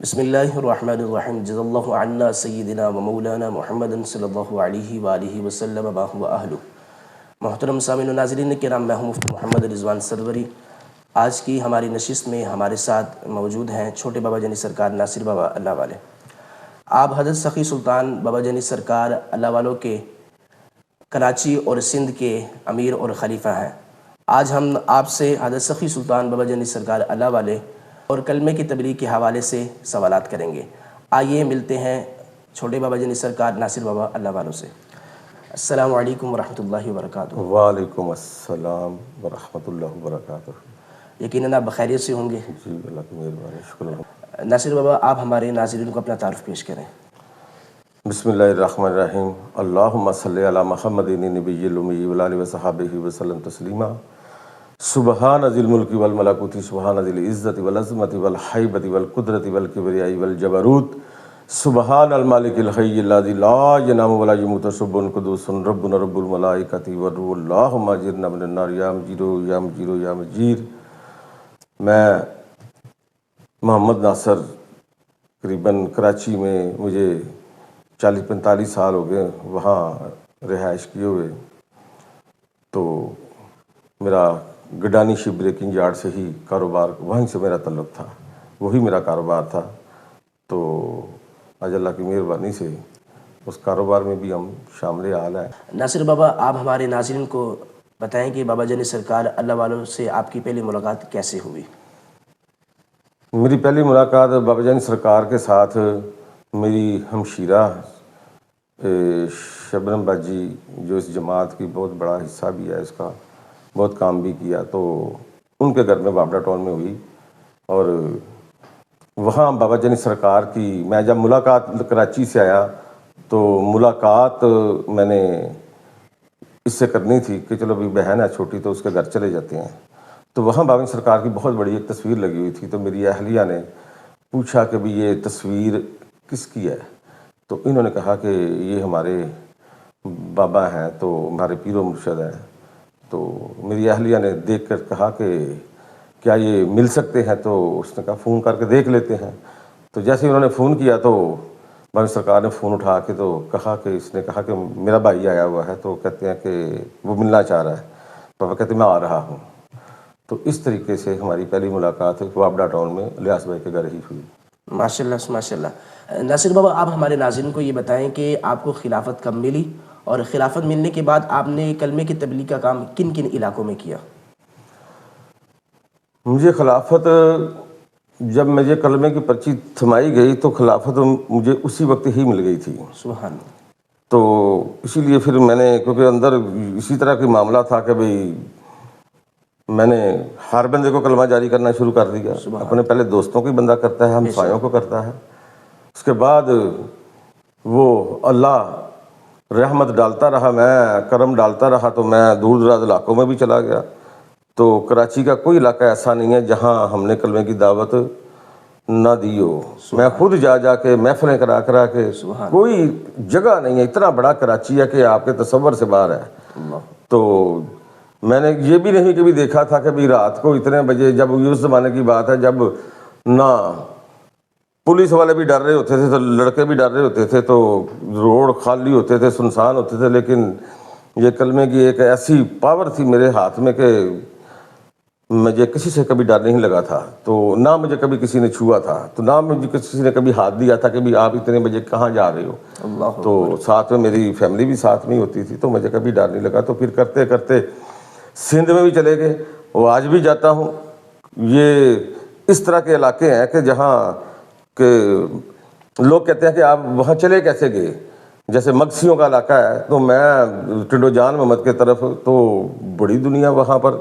بسم اللہ الرحمن الرحیم جزا اللہ عنا سیدنا و مولانا محمد صلی اللہ علیہ وآلہ وسلم ما هو اہلہ۔ محترم سامعین و ناظرین کرام، میں ہوں مفتی محمد رضوان سروری۔ آج کی ہماری نشست میں ہمارے ساتھ موجود ہیں چھوٹے بابا جانی سرکار ناصر بابا اللہ والے۔ آپ حضرت سخی سلطان بابا جانی سرکار اللہ والوں کے کراچی اور سندھ کے امیر اور خلیفہ ہیں۔ آج ہم آپ سے حضرت سخی سلطان بابا جانی سرکار اللہ والے اور کلمے کی تبلیغ کے حوالے سے سوالات کریں گے۔ آئیے ملتے ہیں چھوٹے بابا جانی سرکار ناصر بابا اللہ والوں سے۔ السلام علیکم ورحمۃ اللہ وبرکاتہ۔ وعلیکم السلام ورحمۃ اللہ وبرکاتہ۔ یقیناً آپ بخیریت سے ہوں گے۔ جی اللہ کی مہربانی، شکر۔ ناصر بابا، آپ ہمارے ناظرین کو اپنا تعارف پیش کریں۔ بسم اللہ الرحمن الرحیم۔ اللہم صلی علی محمد نبی الامی وآلہ وصحبہ وسلم تسلیما۔ سبحان ذی الملک والملکوت، سبحان ذی العزت والعظمت والحیبت والقدرت والکبریاء والجبروت، سبحان المالک الحی الذی لا ینام ولا یموت، سبحان قدوس ربنا رب الملائکۃ والروح، اللہم اجرنا من النار یا مجیر یا مجیر یا مجیر۔ میں محمد ناصر قریباً کراچی میں مجھے 40-45 سال ہو گئے وہاں رہائش کیے ہوئے، تو میرا گڈانی شپ بریکنگ یارڈ سے ہی کاروبار، وہیں سے میرا تعلق تھا، وہی میرا کاروبار تھا۔ تو آج اللہ کی مہربانی سے اس کاروبار میں بھی ہم شامل حال ہیں۔ ناصر بابا، آپ ہمارے ناظرین کو بتائیں کہ بابا جانی سرکار اللہ والوں سے آپ کی پہلی ملاقات کیسے ہوئی؟ میری پہلی ملاقات بابا جانی سرکار کے ساتھ میری ہمشیرہ شبنم باجی، جو اس جماعت کی بہت بڑا حصہ بھی ہے، اس کا بہت کام بھی کیا، تو ان کے گھر میں بابڑا ٹاؤن میں ہوئی۔ اور وہاں بابا جانی سرکار کی میں جب ملاقات کراچی سے آیا تو ملاقات میں نے اس سے کرنی تھی کہ چلو ابھی بہن ہے چھوٹی تو اس کے گھر چلے جاتے ہیں۔ تو وہاں بابا جانی سرکار کی بہت بڑی ایک تصویر لگی ہوئی تھی، تو میری اہلیہ نے پوچھا کہ بھی یہ تصویر کس کی ہے؟ تو انہوں نے کہا کہ یہ ہمارے بابا ہیں، تو ہمارے پیر و مرشد ہیں۔ تو میری اہلیہ نے دیکھ کر کہا کہ کیا یہ مل سکتے ہیں؟ تو اس نے کہا فون کر کے دیکھ لیتے ہیں۔ تو جیسے انہوں نے فون کیا تو بابا سرکار نے فون اٹھا کے تو کہا کہ اس نے کہا کہ میرا بھائی آیا ہوا ہے، تو کہتے ہیں کہ وہ ملنا چاہ رہا ہے۔ بابا کہتے ہیں میں آ رہا ہوں۔ تو اس طریقے سے ہماری پہلی ملاقات وابڈا ٹاؤن میں الیاس بھائی کے گھر ہی ہوئی۔ ماشاء اللہ ماشاء اللہ۔ ناصر بابا، آپ ہمارے ناظرین کو یہ بتائیں کہ آپ کو خلافت کب ملی، اور خلافت ملنے کے بعد آپ نے کلمے کی تبلیغ کا کام کن کن علاقوں میں کیا؟ مجھے خلافت، جب مجھے کلمے کی پرچی تھمائی گئی تو خلافت مجھے اسی وقت ہی مل گئی تھی۔ سبحان اللہ۔ تو اسی لیے پھر میں نے، کیونکہ اندر اسی طرح کا معاملہ تھا کہ بھئی میں نے ہر بندے کو کلمہ جاری کرنا شروع کر دیا۔ اپنے پہلے دوستوں کو ہی بندہ کرتا ہے، ہمسایوں کو کرتا ہے، اس کے بعد وہ اللہ رحمت ڈالتا رہا، میں کرم ڈالتا رہا، تو میں دور دراز علاقوں میں بھی چلا گیا۔ تو کراچی کا کوئی علاقہ ایسا نہیں ہے جہاں ہم نے کلمے کی دعوت نہ دی ہو۔ میں خود جا کے محفلیں کرا کے، کوئی جگہ نہیں ہے، اتنا بڑا کراچی ہے کہ آپ کے تصور سے باہر ہے۔ تو میں نے یہ بھی نہیں کبھی دیکھا تھا کہ بھی رات کو اتنے بجے، جب اس زمانے کی بات ہے جب نہ پولیس والے بھی ڈر رہے ہوتے تھے، تو لڑکے بھی ڈر رہے ہوتے تھے، تو روڈ خالی ہوتے تھے، سنسان ہوتے تھے، لیکن یہ کلمے کی ایک ایسی پاور تھی میرے ہاتھ میں کہ مجھے کسی سے کبھی ڈر نہیں لگا تھا۔ تو نہ مجھے کبھی کسی نے چھوا تھا، تو نہ مجھے کسی نے کبھی ہاتھ دیا تھا کہ بھی آپ اتنے بجے کہاں جا رہے ہو۔ تو ساتھ میں میری فیملی بھی ساتھ میں ہوتی تھی، تو مجھے کبھی ڈر نہیں لگا۔ تو پھر کرتے کرتے سندھ میں بھی چلے گئے، وہ آج بھی جاتا ہوں۔ یہ اس طرح کے علاقے ہیں کہ جہاں کہ لوگ کہتے ہیں کہ آپ وہاں چلے کیسے گئے؟ جیسے مگسیوں کا علاقہ ہے، تو میں ٹنڈو جان محمد کے طرف، تو بڑی دنیا وہاں پر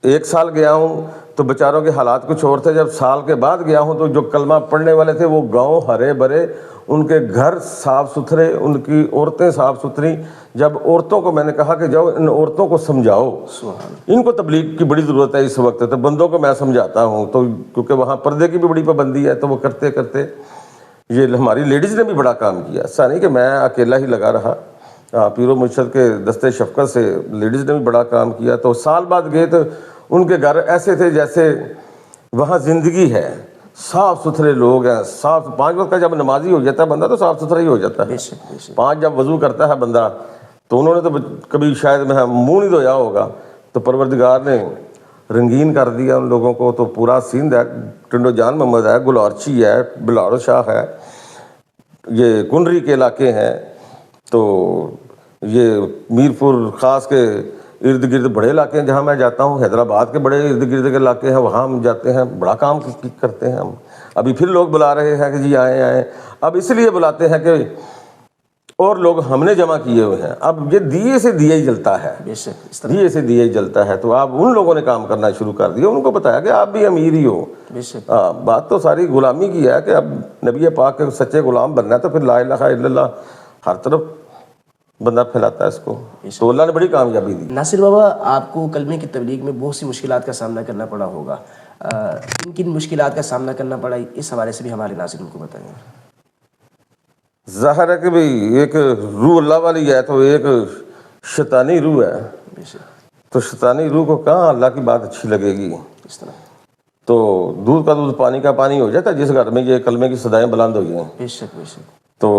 1 سال گیا ہوں تو بیچاروں کے حالات کچھ اور تھے۔ جب سال کے بعد گیا ہوں تو جو کلمہ پڑھنے والے تھے وہ گاؤں ہرے بھرے، ان کے گھر صاف ستھرے، ان کی عورتیں صاف ستھری۔ جب عورتوں کو میں نے کہا کہ جاؤ ان عورتوں کو سمجھاؤ، ان کو تبلیغ کی بڑی ضرورت ہے اس وقت، تو بندوں کو میں سمجھاتا ہوں، تو کیونکہ وہاں پردے کی بھی بڑی پابندی ہے، تو وہ کرتے کرتے یہ ہماری لیڈیز نے بھی بڑا کام کیا۔ ایسا نہیں کہ میں اکیلا ہی لگا رہا، پیر و مرشد کے دستے شفقت سے لیڈیز نے بھی بڑا کام کیا۔ تو سال بعد گئے تو ان کے گھر ایسے تھے جیسے وہاں زندگی ہے، صاف ستھرے لوگ ہیں، صاف 5 وقت کا جب نمازی ہو جاتا ہے بندہ تو صاف ستھرا ہی ہو جاتا ہے۔ بے شک بے شک 5 جب وضو کرتا ہے بندہ تو انہوں نے تو کبھی شاید میں منہ نہیں دھویا ہوگا، تو پروردگار نے رنگین کر دیا ان لوگوں کو۔ تو پورا سندھ ہے، ٹنڈو جان محمد ہے، گلارچی ہے، بلال شاہ ہے، یہ کنری کے علاقے ہیں، تو یہ میرپور خاص کے ارد گرد بڑے علاقے ہیں جہاں میں جاتا ہوں، حیدرآباد کے بڑے ارد گرد کے علاقے ہیں، وہاں ہم جاتے ہیں، بڑا کام کرتے ہیں ہم۔ ابھی پھر لوگ بلا رہے ہیں کہ جی آئیں آئیں، اب اس لیے بلاتے ہیں کہ اور لوگ ہم نے جمع کیے ہوئے ہیں، اب یہ دیے سے دیا ہی جلتا ہے، بے شک اس طرح دیے سے دیا ہی جلتا ہے۔ تو آپ ان لوگوں نے کام کرنا شروع کر دیا، ان کو بتایا کہ آپ بھی امیر ہی ہو۔ بے شک بات تو ساری غلامی کی ہے کہ اب نبی پاک کے سچے غلام بننا ہے تو پھر لا الہ الا اللہ ہر طرف بندہ پھیلاتا ہے اس کو، تو اللہ نے بڑی کامیابی دی۔ ناصر بابا، آپ کو کلمے کی تبلیغ میں بہت سی مشکلات کا سامنا کرنا پڑا ہوگا، کن کن مشکلات کا سامنا کرنا پڑا اس حوالے سے بھی ہمارے ناظرین کو بتائیں۔ ظاہر ہے کہ بھئی ایک روح اللہ والی ہے تو ایک شیطانی روح ہے، بے شک تو شیطانی روح کو کہاں اللہ کی بات اچھی لگے گی؟ اس طرح تو دودھ کا دودھ پانی کا پانی ہو جاتا ہے جس گھر میں یہ کلمے کی صدائیں بلند ہوئی ہیں۔ بے شک بے شک تو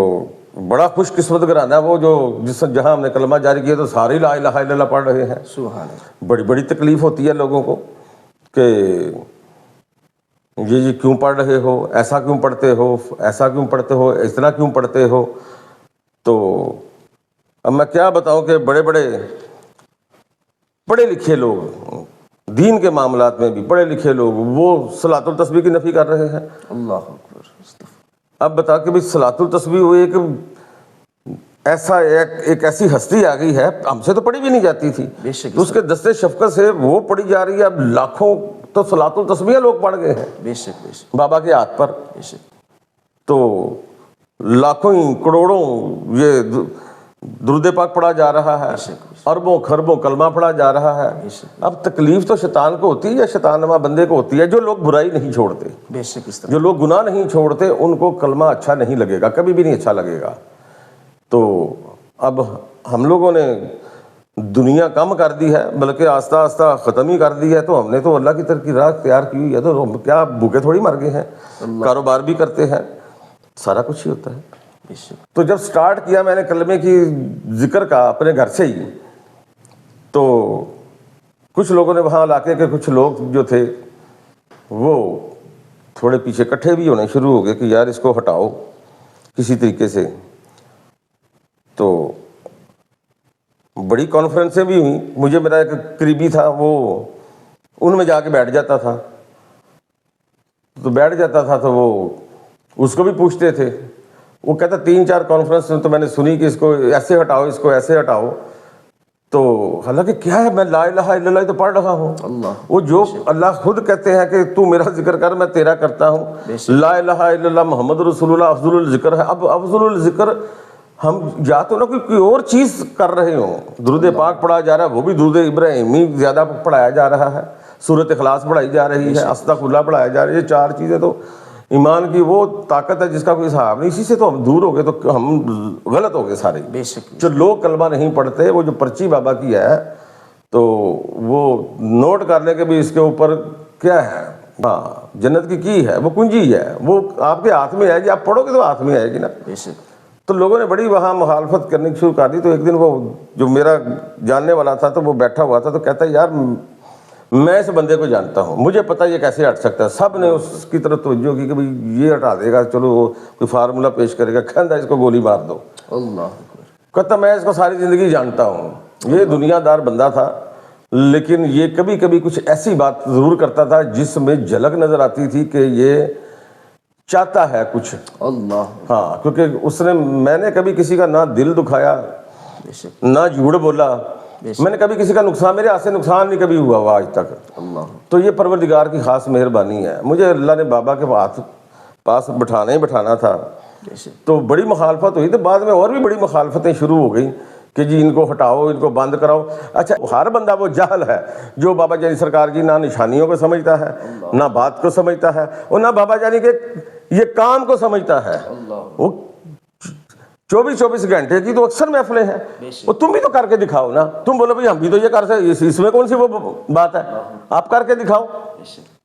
بڑا خوش قسمت گھرانہ ہے وہ جو جہاں ہم نے کلمہ جاری کیا تو سارے لا الہ الا اللہ پڑھ رہے ہیں۔ سبحان اللہ۔ بڑی بڑی تکلیف ہوتی ہے لوگوں کو کہ یہ کیوں پڑھ رہے ہو، ایسا کیوں پڑھتے ہو، ایسا کیوں پڑھتے ہو، اس طرح کیوں پڑھتے ہو۔ تو اب میں کیا بتاؤں کہ بڑے بڑے پڑھے لکھے لوگ دین کے معاملات میں بھی پڑھے لکھے لوگ وہ صلاۃ التسبیح کی نفی کر رہے ہیں۔ اللہ اکبر۔ اب بتا کہ بھائی صلاۃ التسبیح وہ ایک ایسی ہستی آ گئی ہے، ہم سے تو پڑھی بھی نہیں جاتی تھی، بے شک تو اس کے دستے شفقت سے وہ پڑھی جا رہی ہے۔ اب لاکھوں تو صلاۃ التسبیح لوگ پڑھ گئے ہیں بے شک بے شک بابا کے ہاتھ پر، بے شک تو لاکھوں کروڑوں یہ درود پاک پڑھا جا رہا ہے، اربوں خربوں کلمہ پڑھا جا رہا ہے۔ اب تکلیف تو شیطان کو ہوتی ہے یا شیطان نما بندے کو ہوتی ہے؟ جو لوگ برائی نہیں چھوڑتے، بے شک اس طرح جو لوگ گناہ نہیں چھوڑتے، ان کو کلمہ اچھا نہیں لگے گا، کبھی بھی نہیں اچھا لگے گا۔ تو اب ہم لوگوں نے دنیا کم کر دی ہے، بلکہ آہستہ آہستہ ختم ہی کر دی ہے۔ تو ہم نے تو اللہ کی طرف کی راہ اختیار کی ہوئی ہے، تو ہم کیا بھوکے تھوڑی مر گئے ہیں، کاروبار بھی کرتے ہیں، سارا کچھ ہی ہوتا ہے۔ بے شک تو جب سٹارٹ کیا میں نے کلمے کی ذکر کا اپنے گھر سے ہی، تو کچھ لوگوں نے وہاں علاقے کے کچھ لوگ جو تھے وہ تھوڑے پیچھے کٹھے بھی ہونے شروع ہو گئے کہ یار اس کو ہٹاؤ کسی طریقے سے۔ تو بڑی کانفرنسیں بھی ہوئیں، مجھے میرا ایک قریبی تھا وہ ان میں جا کے بیٹھ جاتا تھا، تو وہ اس کو بھی پوچھتے تھے، وہ کہتا 3-4 کانفرنس تو میں نے سنی کہ اس کو ایسے ہٹاؤ، اس کو ایسے ہٹاؤ۔ تو حالانکہ کیا ہے، میں لا الہ الا اللہ تو پڑھ رہا ہوں، اللہ وہ جو اللہ خود کہتے ہیں کہ تو میرا ذکر کر میں تیرا کرتا ہوں، لا الہ الا اللہ محمد رسول اللہ افضل الذکر ہے۔ اب افضل الذکر ہم یا تو نہ کوئی اور چیز کر رہے ہوں، درود پاک پڑھا جا رہا ہے، وہ بھی درود ابراہیمی زیادہ پڑھایا جا رہا ہے، سورۃ اخلاص پڑھائی جا رہی ہے، استغفر اللہ پڑھایا جا رہا ہے۔ یہ 4 چیزیں تو ایمان کی وہ طاقت ہے جس کا کوئی حساب نہیں، اسی سے تو ہم دور ہو گئے، تو ہم غلط ہو گئے سارے۔ بے شک جو لوگ کلمہ نہیں پڑھتے، وہ جو پرچی بابا کی ہے تو وہ نوٹ کر لیں کہ بھی اس کے اوپر کیا ہے، ہاں جنت کی ہے، وہ کنجی ہے، وہ آپ کے ہاتھ میں آئے گی، آپ پڑھو گے تو ہاتھ میں آئے گی نا۔ بے شک تو لوگوں نے بڑی وہاں مخالفت کرنی شروع کر دی۔ تو ایک دن وہ جو میرا جاننے والا تھا تو وہ بیٹھا ہوا تھا، تو کہتا ہے یار میں اس بندے کو جانتا ہوں، مجھے پتہ یہ کیسے ہٹ سکتا ہے۔ سب نے اس کی طرف توجہ کی کہ بھائی یہ ہٹا دے گا، چلو وہ کوئی فارمولہ پیش کرے گا، کہندا اس کو گولی مار دو۔ اللہ اکبر۔ کہتا میں اس کو ساری زندگی جانتا ہوں، یہ دنیا دار بندہ تھا، لیکن یہ کبھی کبھی کچھ ایسی بات ضرور کرتا تھا جس میں جھلک نظر آتی تھی کہ یہ چاہتا ہے کچھ۔ اللہ ہاں، کیونکہ اس نے میں نے کبھی کسی کا نہ دل دکھایا، بے شک نہ جھوٹ بولا، میں نے کبھی کسی کا نقصان، میرے ہاتھ سے نقصان نہیں کبھی ہوا آج تک۔ اللہ تو یہ پروردگار کی خاص مہربانی ہے۔ مجھے اللہ نے بابا کے پاس بٹھانا ہی بٹھانا تھا، بے شک تو بڑی مخالفت ہوئی۔ تو بعد میں اور بھی بڑی مخالفتیں شروع ہو گئیں کہ جی ان کو ہٹاؤ، ان کو بند کراؤ۔ اچھا، ہر بندہ وہ جاہل ہے جو بابا جانی سرکار کی نہ نشانیوں کو سمجھتا ہے، نہ بات کو سمجھتا ہے، اور نہ بابا جانی کے یہ کام کو سمجھتا ہے۔ وہ 24 گھنٹے کی تو اکثر محفلیں ہیں، وہ تم بھی تو کر کے دکھاؤ نا۔ تم بولو بھائی ہم بھی تو یہ کر سکتے، اس میں کون سی وہ بات ہے، آپ کر کے دکھاؤ۔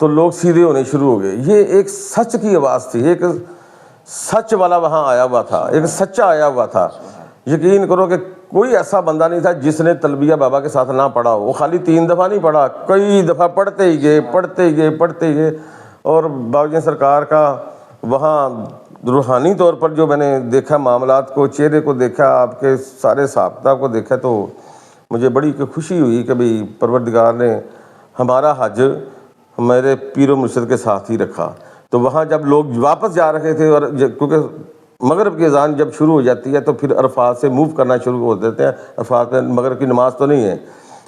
تو لوگ سیدھے ہونے شروع ہو گئے. یہ ایک سچ کی آواز تھی, ایک سچ والا وہاں آیا ہوا تھا, ایک سچا آیا ہوا تھا. یقین کرو کہ کوئی ایسا بندہ نہیں تھا جس نے تلبیہ بابا کے ساتھ نہ پڑھا ہو. وہ خالی 3 دفعہ نہیں پڑھا, کئی دفعہ پڑھتے ہی گئے. اور بابا جی سرکار کا وہاں روحانی طور پر جو میں نے دیکھا معاملات کو, چہرے کو دیکھا, آپ کے سارے ضابطہ کو دیکھا, تو مجھے بڑی خوشی ہوئی کہ بھئی پروردگار نے ہمارا حج میرے پیر و مرشد کے ساتھ ہی رکھا. تو وہاں جب لوگ واپس جا رہے تھے, اور کیونکہ مغرب کی اذان جب شروع ہو جاتی ہے تو پھر عرفات سے موو کرنا شروع ہو دیتے ہیں. عرفات میں مغرب کی نماز تو نہیں ہے,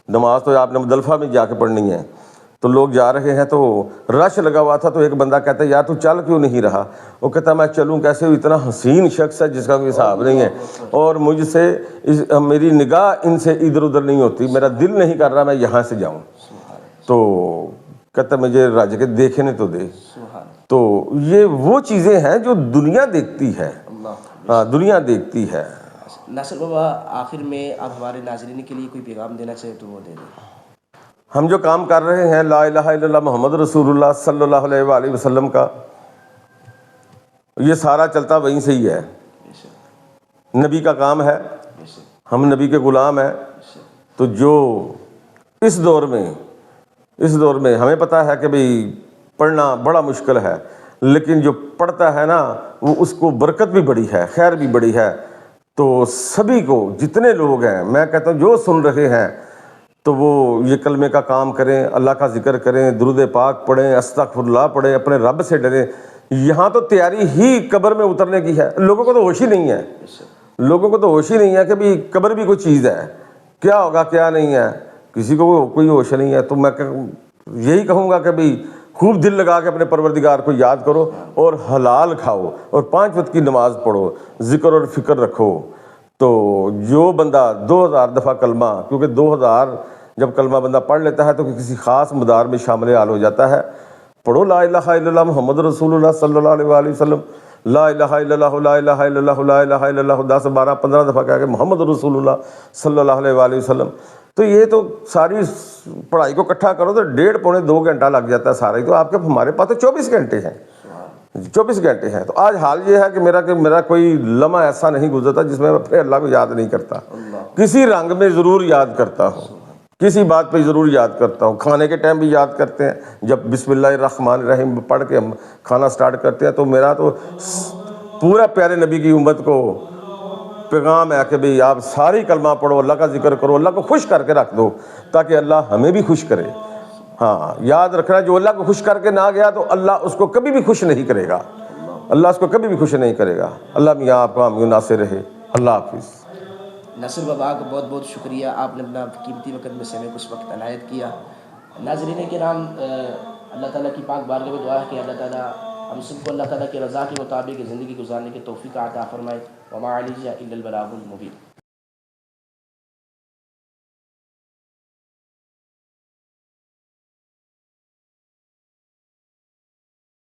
نماز تو آپ نے مزدلفہ میں جا کے پڑھنی ہے. تو لوگ جا رہے ہیں تو رش لگا ہوا تھا. تو ایک بندہ کہتا ہے یار تو چل کیوں نہیں رہا؟ وہ کہتا میں چلوں کیسے, اتنا حسین شخص ہے جس کا کوئی حساب نہیں ہے, اور مجھ سے میری نگاہ ان سے ادھر ادھر نہیں ہوتی, میرا دل نہیں کر رہا میں یہاں سے جاؤں. تو کہتا مجھے راج کے دیکھنے تو دے. تو یہ وہ چیزیں ہیں جو دنیا دیکھتی ہے, دنیا دیکھتی ہے. ناصر بابا آخر میں آپ ہمارے ناظرین کے لیے کوئی پیغام دینا چاہے تو وہ دے دیں. ہم جو کام کر رہے ہیں لا الہ الا اللہ محمد رسول اللہ صلی اللہ علیہ وآلہ وسلم کا, یہ سارا چلتا وہیں سے ہی ہے. نبی کا کام ہے, ہم نبی کے غلام ہیں. تو جو اس دور میں ہمیں پتہ ہے کہ بھئی پڑھنا بڑا مشکل ہے, لیکن جو پڑھتا ہے نا وہ اس کو برکت بھی بڑی ہے, خیر بھی بڑی ہے. تو سبھی کو, جتنے لوگ ہیں, میں کہتا ہوں جو سن رہے ہیں تو وہ یہ کلمے کا کام کریں, اللہ کا ذکر کریں, درود پاک پڑھیں, استغفر اللہ پڑھیں, اپنے رب سے ڈریں. یہاں تو تیاری ہی قبر میں اترنے کی ہے. لوگوں کو تو ہوش ہی نہیں ہے, کہ بھی قبر بھی کوئی چیز ہے, کیا ہوگا کیا نہیں ہے, کسی کو کوئی ہوش نہیں ہے. تو میں یہی کہوں گا کہ بھئی خوب دل لگا کے اپنے پروردگار کو یاد کرو, اور حلال کھاؤ, اور 5 وقت کی نماز پڑھو, ذکر اور فکر رکھو. تو جو بندہ 2000 دفعہ کلمہ, کیونکہ 2000 جب کلمہ بندہ پڑھ لیتا ہے تو کسی خاص مدار میں شامل حال ہو جاتا ہے. پڑھو لا الہ الا اللہ محمد رسول اللہ صلی اللہ علیہ وآلہ وسلم, لا الہ الا اللہ لا الہ الا اللہ لا الہ الا اللہ 10 12 15 دفعہ کہہ کے محمد رسول اللہ صلی اللہ علیہ وآلہ وسلم. تو یہ تو ساری پڑھائی کو اکٹھا کرو تو 1.5 پونے 2 گھنٹہ لگ جاتا ہے سارا ہی. تو آپ کے ہمارے پاس تو 24 گھنٹے ہیں, 24 گھنٹے ہیں. تو آج حال یہ ہے کہ میرا کوئی لمحہ ایسا نہیں گزرتا جس میں اپنے اللہ کو یاد نہیں کرتا. کسی رنگ میں ضرور یاد کرتا ہوں, کسی بات پہ ضرور یاد کرتا ہوں. کھانے کے ٹائم بھی یاد کرتے ہیں, جب بسم اللہ الرحمن الرحیم پڑھ کے ہم کھانا سٹارٹ کرتے ہیں. تو میرا تو پورا پیارے نبی کی امت کو پیغام ہے کہ بھئی آپ ساری کلمہ پڑھو, اللہ کا ذکر کرو, اللہ کو خوش کر کے رکھ دو تاکہ اللہ ہمیں بھی خوش کرے. ہاں یاد رکھنا, جو اللہ کو خوش کر کے نہ گیا تو اللہ اس کو کبھی بھی خوش نہیں کرے گا, اللہ اس کو کبھی بھی خوش نہیں کرے گا. اللہ میاں آپ کا ناصر رہے. اللہ حافظ. ناصر بابا کا بہت بہت شکریہ, آپ نے اپنا قیمتی وقت میں سے ہمیں کچھ وقت عنایت کیا. ناظرین کرام, اللہ تعالیٰ کی پاک بارگاہ میں دعا ہے کہ اللہ تعالیٰ ہم سب کو اللہ تعالیٰ کی رضا کے مطابق زندگی گزارنے کی توفیق عطا فرمائے. وما علینا الا البلاغ المبین.